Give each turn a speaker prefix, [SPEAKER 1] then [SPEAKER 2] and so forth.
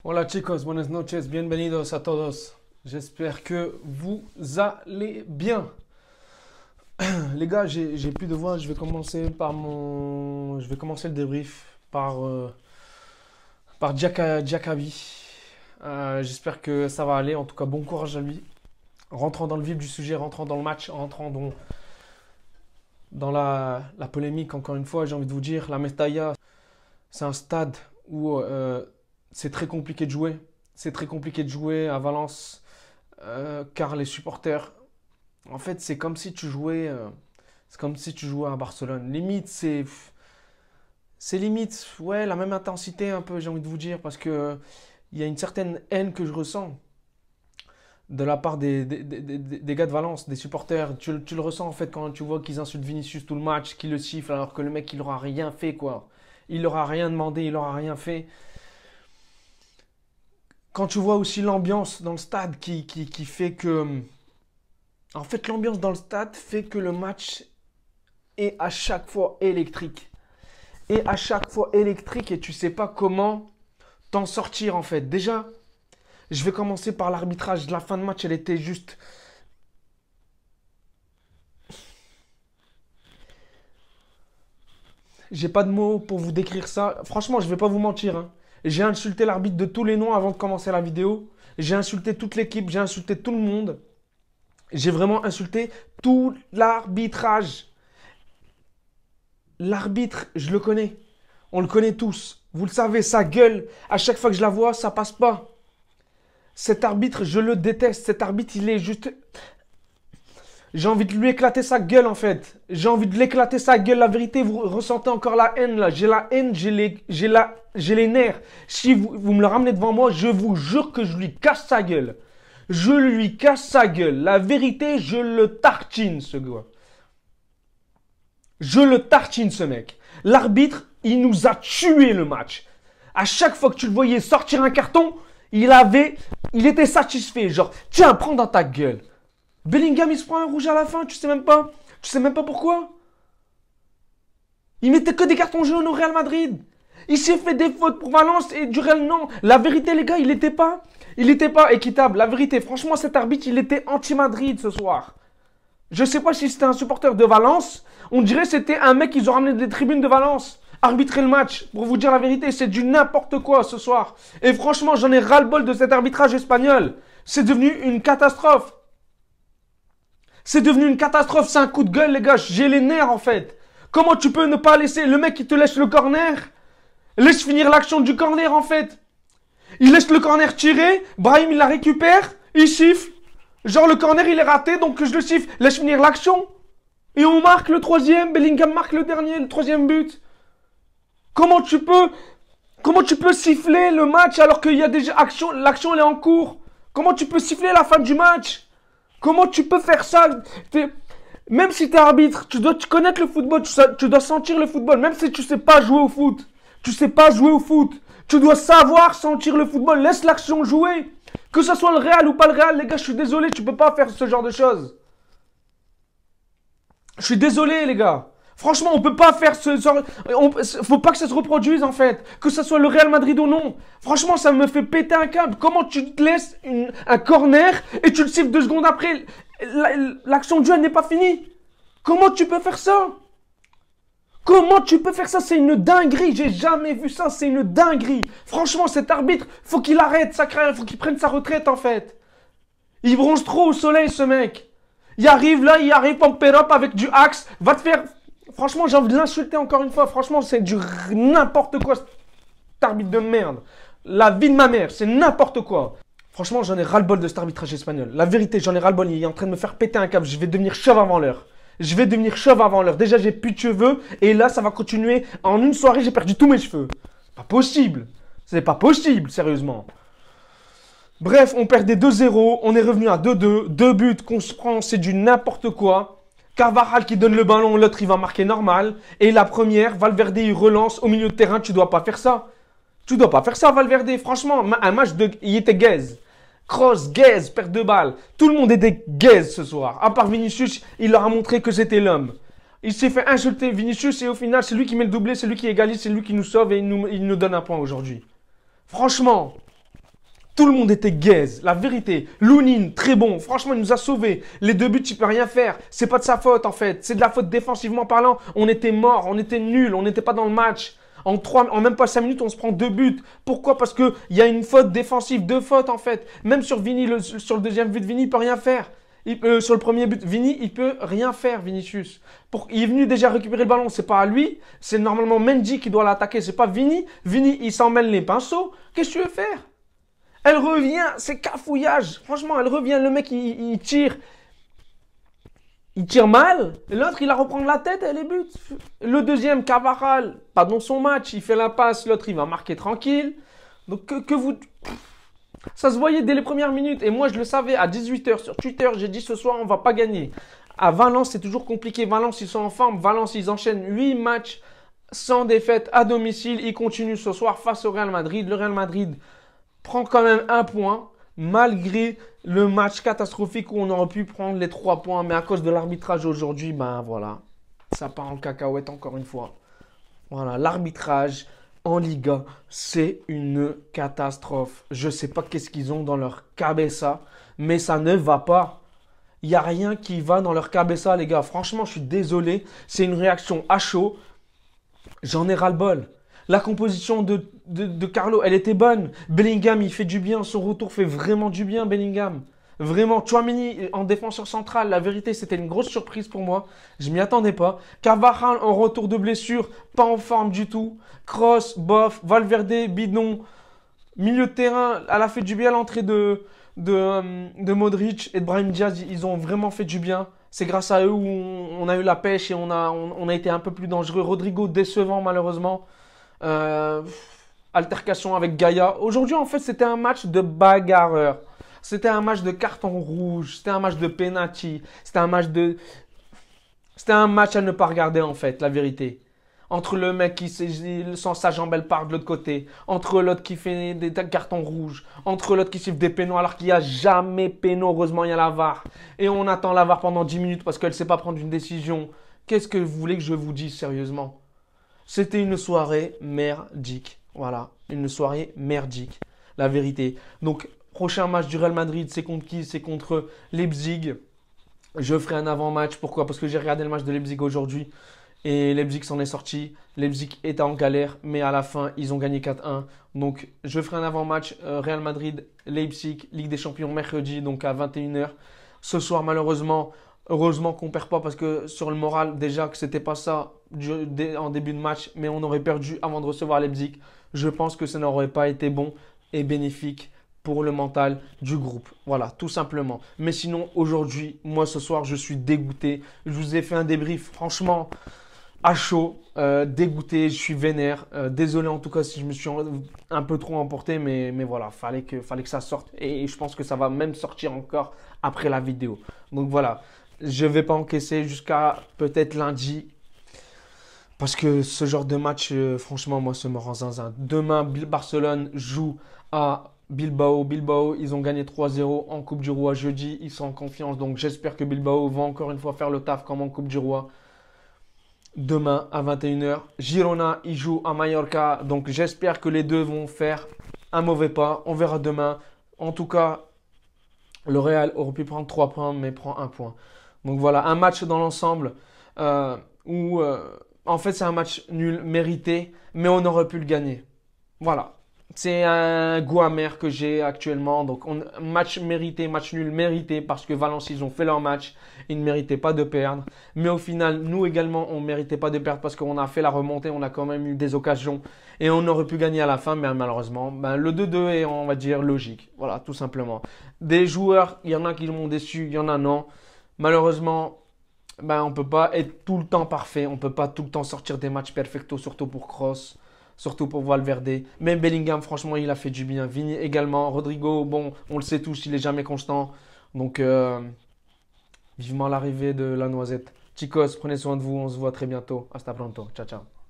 [SPEAKER 1] Hola chicos, buenas noches, bienvenidos a todos. J'espère que vous allez bien. Les gars, j'ai plus de voix, je vais commencer je vais commencer le débrief par Diakabi. J'espère que ça va aller, en tout cas bon courage à lui. Rentrant dans le vif du sujet, rentrant dans le match, rentrant dans la polémique, encore une fois, j'ai envie de vous dire, la Mestalla, c'est un stade où c'est très compliqué de jouer. C'est très compliqué de jouer à Valence car les supporters, en fait, c'est comme si tu jouais à Barcelone. Limite, c'est limite, ouais, la même intensité un peu, j'ai envie de vous dire, parce que il y a une certaine haine que je ressens de la part des gars de Valence, des supporters. Tu le ressens en fait quand tu vois qu'ils insultent Vinicius tout le match, qu'ils le sifflent alors que le mec il leur a rien fait quoi. Il leur a rien demandé, il leur a rien fait. Quand tu vois aussi l'ambiance dans le stade qui fait que... En fait, l'ambiance dans le stade fait que le match est à chaque fois électrique. Et à chaque fois électrique et tu sais pas comment t'en sortir en fait. Déjà, je vais commencer par l'arbitrage. La fin de match, elle était juste... J'ai pas de mots pour vous décrire ça. Franchement, je vais pas vous mentir, hein. J'ai insulté l'arbitre de tous les noms avant de commencer la vidéo. J'ai insulté toute l'équipe, j'ai insulté tout le monde. J'ai vraiment insulté tout l'arbitrage. L'arbitre, je le connais. On le connaît tous. Vous le savez, sa gueule, à chaque fois que je la vois, ça passe pas. Cet arbitre, je le déteste. Cet arbitre, il est juste... J'ai envie de lui éclater sa gueule en fait. J'ai envie de l'éclater sa gueule. La vérité, vous ressentez encore la haine là. J'ai la haine, j'ai les nerfs. Si vous me le ramenez devant moi, je vous jure que je lui casse sa gueule. Je lui casse sa gueule. La vérité, je le tartine ce gars. Je le tartine ce mec. L'arbitre, il nous a tué le match. À chaque fois que tu le voyais sortir un carton, il était satisfait. Genre, tiens, prends dans ta gueule. Bellingham, il se prend un rouge à la fin, tu sais même pas. Tu sais même pas pourquoi. Il mettait que des cartons jaunes au Real Madrid. Il s'est fait des fautes pour Valence et du Real, non. La vérité, les gars, il était pas équitable. La vérité, franchement, cet arbitre, il était anti-Madrid ce soir. Je sais pas si c'était un supporter de Valence. On dirait que c'était un mec qu'ils ont ramené des tribunes de Valence. Arbitrer le match. Pour vous dire la vérité, c'est du n'importe quoi ce soir. Et franchement, j'en ai ras-le-bol de cet arbitrage espagnol. C'est devenu une catastrophe. C'est devenu une catastrophe, c'est un coup de gueule les gars, j'ai les nerfs en fait. Comment tu peux ne pas laisser le mec qui te laisse le corner? Laisse finir l'action du corner en fait. Il laisse le corner tirer, Brahim il la récupère, il siffle. Genre le corner il est raté donc je le siffle, laisse finir l'action. Et on marque le troisième, Bellingham marque le troisième but. Comment tu peux siffler le match alors qu'il y a déjà action, l'action elle est en cours? Comment tu peux siffler la fin du match? Comment tu peux faire ça? Même si tu es arbitre, tu dois connaître le football, tu dois sentir le football. Même si tu sais pas jouer au foot, tu sais pas jouer au foot. Tu dois savoir sentir le football. Laisse l'action jouer. Que ce soit le Real ou pas le Real, les gars, je suis désolé, tu peux pas faire ce genre de choses. Je suis désolé, les gars. Franchement, on peut pas faire ce genre... Faut pas que ça se reproduise, en fait. Que ce soit le Real Madrid ou non. Franchement, ça me fait péter un câble. Comment tu te laisses un corner et tu le siffles 2 secondes après? L'action de jeu n'est pas finie. Comment tu peux faire ça? Comment tu peux faire ça? C'est une dinguerie. J'ai jamais vu ça. C'est une dinguerie. Franchement, cet arbitre, faut qu'il arrête sa carrière. Faut qu'il prenne sa retraite, en fait. Il bronze trop au soleil, ce mec. Il arrive, pump it up avec du axe. Va te faire... Franchement, j'ai envie de l'insulter encore une fois. Franchement, c'est du n'importe quoi, cet arbitre de merde. La vie de ma mère, c'est n'importe quoi. Franchement, j'en ai ras-le-bol de cet arbitrage espagnol. La vérité, j'en ai ras-le-bol. Il est en train de me faire péter un câble. Je vais devenir chauve avant l'heure. Je vais devenir chauve avant l'heure. Déjà, j'ai plus de cheveux. Et là, ça va continuer. En une soirée, j'ai perdu tous mes cheveux. C'est pas possible. C'est pas possible, sérieusement. Bref, on perd des 2-0. On est revenu à 2-2. 2 buts qu'on se prend, c'est du n'importe quoi. Carvajal qui donne le ballon, l'autre il va marquer normal. Et la première, Valverde il relance au milieu de terrain, tu dois pas faire ça. Tu dois pas faire ça Valverde, franchement, un match il était gaze. Cross, gaze, perte de balle. Tout le monde était gaze ce soir. À part Vinicius, il leur a montré que c'était l'homme. Il s'est fait insulter Vinicius et au final c'est lui qui met le doublé, c'est lui qui égalise, c'est lui qui nous sauve et il nous donne un point aujourd'hui. Franchement, Tout le monde était gaze, la vérité. Lounine, très bon. Franchement, il nous a sauvés. Les 2 buts, il peut rien faire. C'est pas de sa faute, en fait. C'est de la faute défensivement parlant. On était morts, on était nuls, on n'était pas dans le match. En même pas 5 minutes, on se prend 2 buts. Pourquoi? Parce qu'il y a une faute défensive, 2 fautes, en fait. Même sur Vini, sur le deuxième but, Vini, il peut rien faire. Sur le premier but, Vini, il peut rien faire, Vinicius. Il est venu déjà récupérer le ballon, c'est pas à lui. C'est normalement Mendy qui doit l'attaquer, c'est pas Vini. Vini, il s'en mêle les pinceaux. Qu'est-ce que tu veux faire? Elle revient, c'est cafouillage. Franchement, elle revient, le mec, il tire. Il tire mal. L'autre, il la reprend de la tête et elle est but. Le deuxième, Carvajal, pas dans son match. Il fait la passe, l'autre, il va marquer tranquille. Donc, que vous... Ça se voyait dès les premières minutes. Et moi, je le savais. À 18 h sur Twitter, j'ai dit ce soir, on va pas gagner. À Valence, c'est toujours compliqué. Valence, ils sont en forme. Valence, ils enchaînent 8 matchs sans défaite à domicile. Ils continuent ce soir face au Real Madrid. Le Real Madrid prend quand même 1 point, malgré le match catastrophique où on aurait pu prendre les 3 points. Mais à cause de l'arbitrage aujourd'hui, ben voilà, ça part en cacahuète encore une fois. Voilà, l'arbitrage en Liga, c'est une catastrophe. Je ne sais pas qu'est-ce qu'ils ont dans leur cabeza, mais ça ne va pas. Il n'y a rien qui va dans leur cabeza, les gars. Franchement, je suis désolé. C'est une réaction à chaud. J'en ai ras-le-bol. La composition de Carlo, elle était bonne. Bellingham, il fait du bien. Son retour fait vraiment du bien, Bellingham. Vraiment, Tchouaméni en défenseur central, la vérité, c'était une grosse surprise pour moi. Je m'y attendais pas. Carvajal en retour de blessure, pas en forme du tout. Kroos, bof. Valverde, bidon. Milieu de terrain, elle a fait du bien à l'entrée de Modric et de Brahim Diaz. Ils ont vraiment fait du bien. C'est grâce à eux où on a eu la pêche et on a été un peu plus dangereux. Rodrigo, décevant malheureusement. Altercation avec Gaïa. Aujourd'hui, en fait, c'était un match de bagarreur. C'était un match de carton rouge. C'était un match de penalty. C'était un match à ne pas regarder, en fait, la vérité. Entre le mec qui sans sa jambe, elle part de l'autre côté. Entre l'autre qui fait des cartons rouges. Entre l'autre qui siffle des pénaux alors qu'il n'y a jamais pénaux. Heureusement, il y a la VAR. Et on attend la VAR pendant 10 minutes parce qu'elle ne sait pas prendre une décision. Qu'est-ce que vous voulez que je vous dise sérieusement? C'était une soirée merdique. Voilà, une soirée merdique. La vérité. Donc, prochain match du Real Madrid, c'est contre qui? C'est contre Leipzig. Je ferai un avant-match. Pourquoi? Parce que j'ai regardé le match de Leipzig aujourd'hui. Et Leipzig s'en est sorti. Leipzig était en galère. Mais à la fin, ils ont gagné 4-1. Donc, je ferai un avant-match Real Madrid, Leipzig, Ligue des Champions mercredi. Donc, à 21 h. Ce soir, malheureusement, heureusement qu'on ne perd pas. Parce que sur le moral, déjà que c'était pas ça en début de match. Mais on aurait perdu avant de recevoir Leipzig. Je pense que ça n'aurait pas été bon et bénéfique pour le mental du groupe. Voilà, tout simplement. Mais sinon, aujourd'hui, moi, ce soir, je suis dégoûté. Je vous ai fait un débrief, franchement, à chaud, dégoûté, je suis vénère. Désolé en tout cas si je me suis un peu trop emporté, mais voilà, fallait que ça sorte. Et je pense que ça va même sortir encore après la vidéo. Donc voilà, je ne vais pas encaisser jusqu'à peut-être lundi. Parce que ce genre de match, franchement, moi, ça me rend zinzin. Demain, Barcelone joue à Bilbao. Bilbao, ils ont gagné 3-0 en Coupe du Roi jeudi. Ils sont en confiance. Donc, j'espère que Bilbao va encore une fois faire le taf comme en Coupe du Roi. Demain, à 21 h. Girona, ils jouent à Mallorca. Donc, j'espère que les deux vont faire un mauvais pas. On verra demain. En tout cas, le Real aurait pu prendre 3 points, mais prend 1 point. Donc, voilà, un match dans l'ensemble où... en fait, c'est un match nul mérité, mais on aurait pu le gagner. Voilà. C'est un goût amer que j'ai actuellement. Donc, match mérité, match nul mérité parce que Valence, ils ont fait leur match. Ils ne méritaient pas de perdre. Mais au final, nous également, on ne méritait pas de perdre parce qu'on a fait la remontée. On a quand même eu des occasions et on aurait pu gagner à la fin. Mais malheureusement, le 2-2 est, on va dire, logique. Voilà, tout simplement. Des joueurs, il y en a qui m'ont déçu, il y en a non. Malheureusement, on ne peut pas être tout le temps parfait. On ne peut pas tout le temps sortir des matchs perfectos, surtout pour Kroos, surtout pour Valverde. Même Bellingham, franchement, il a fait du bien. Vini également. Rodrigo, bon, on le sait tous, il n'est jamais constant. Donc, vivement l'arrivée de la noisette. Chicos, prenez soin de vous. On se voit très bientôt. Hasta pronto. Ciao, ciao.